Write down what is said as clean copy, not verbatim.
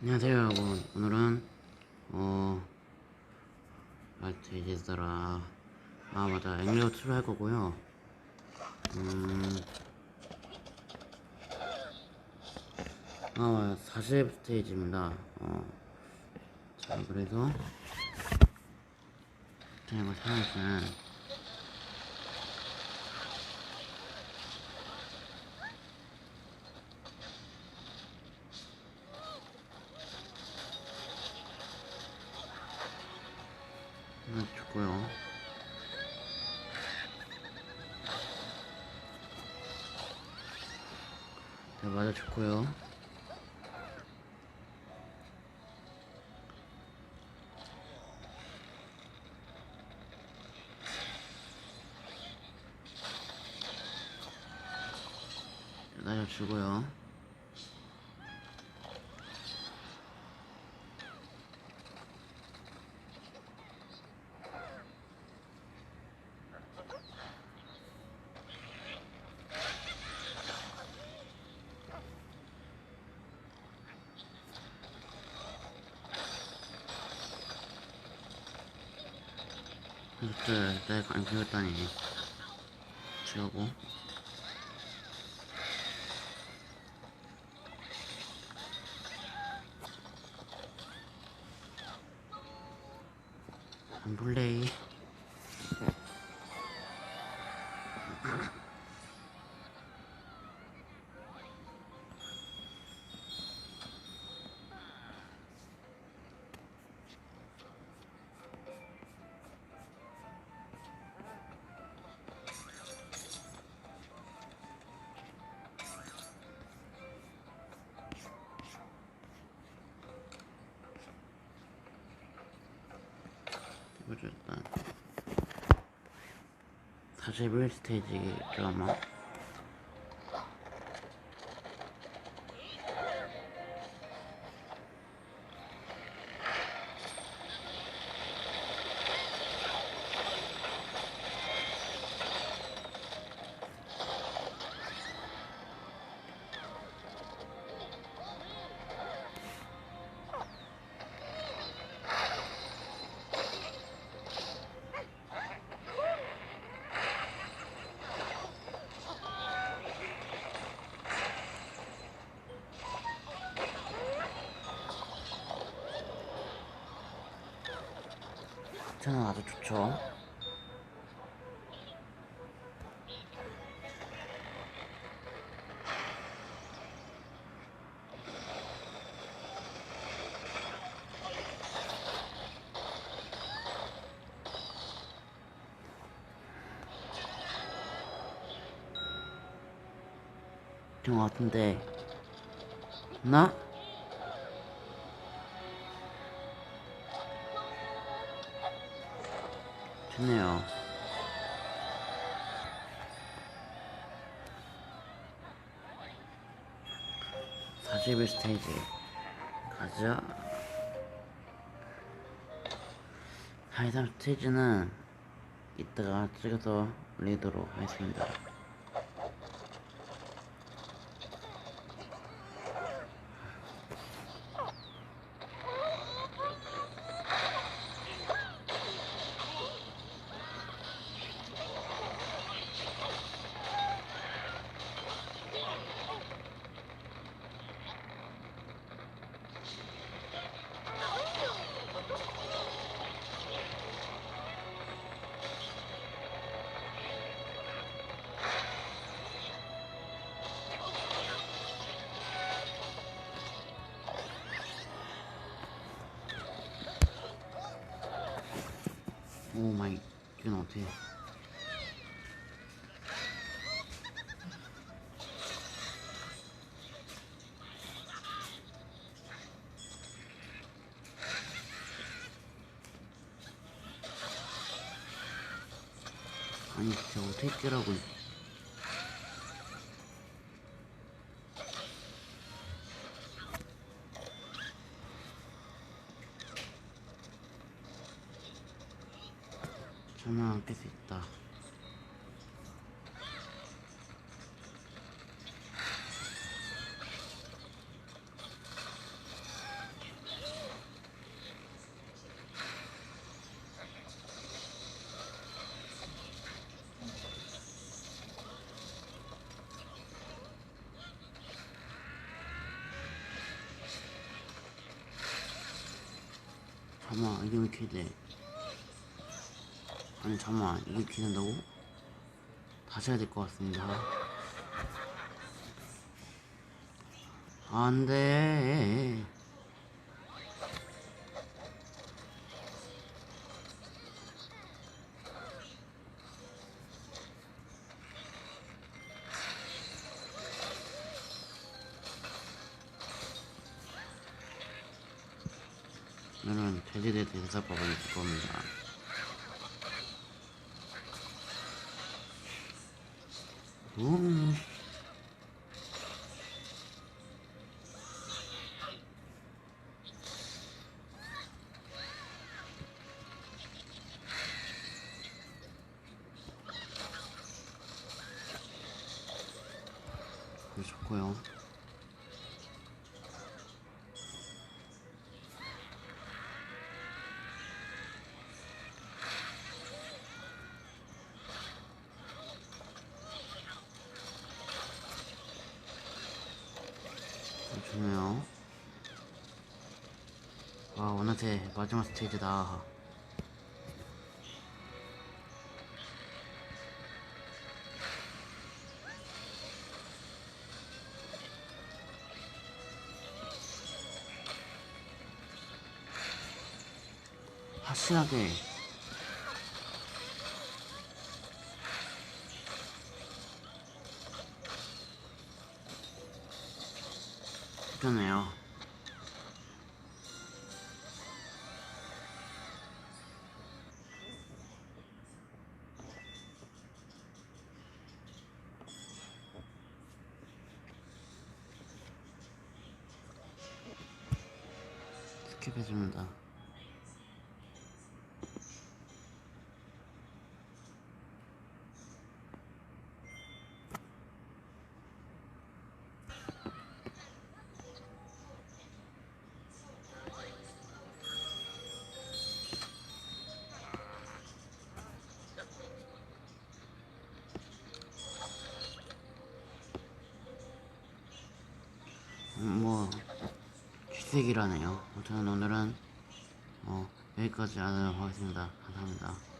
안녕하세요 여러분. 오늘은 알트 이제더라. 맞아, 앵리오 2를 할 거고요. 40 스테이지입니다. 자, 그래서 이거 사용할 때는 좋고요. 네, 맞아, 좋고요. 맞아, 주고요. 일단 안 키웠다니 지우고. 안 볼래. 이거죠. 일단 41 스테이지죠 아마. 저는 아주 좋죠. 된 것 같은데 나? 좋네요. 사십일 스테이지 가자. 43 스테이지는 이따가 찍어서 올리도록 하겠습니다. 오 마이, 이건 어떻게. 아니 진짜 어떻게 깨라고. 저만 안 깰 수 있다. 잠깐만, 이게 왜 이렇게 돼? 아니, 잠깐만, 이게 이렇게 된다고? 다시 해야 될 것 같습니다. 안 돼. 오늘은 돼지대 대사법을 줄 겁니다. 음. 좋고요. 좋네요. 와, 어느새 마지막 스테이지다. 확실하게 좋네요. 스킵해줍니다. 뭐 쥐새끼라네요. 아무튼 오늘은 여기까지 하도록 하겠습니다. 감사합니다.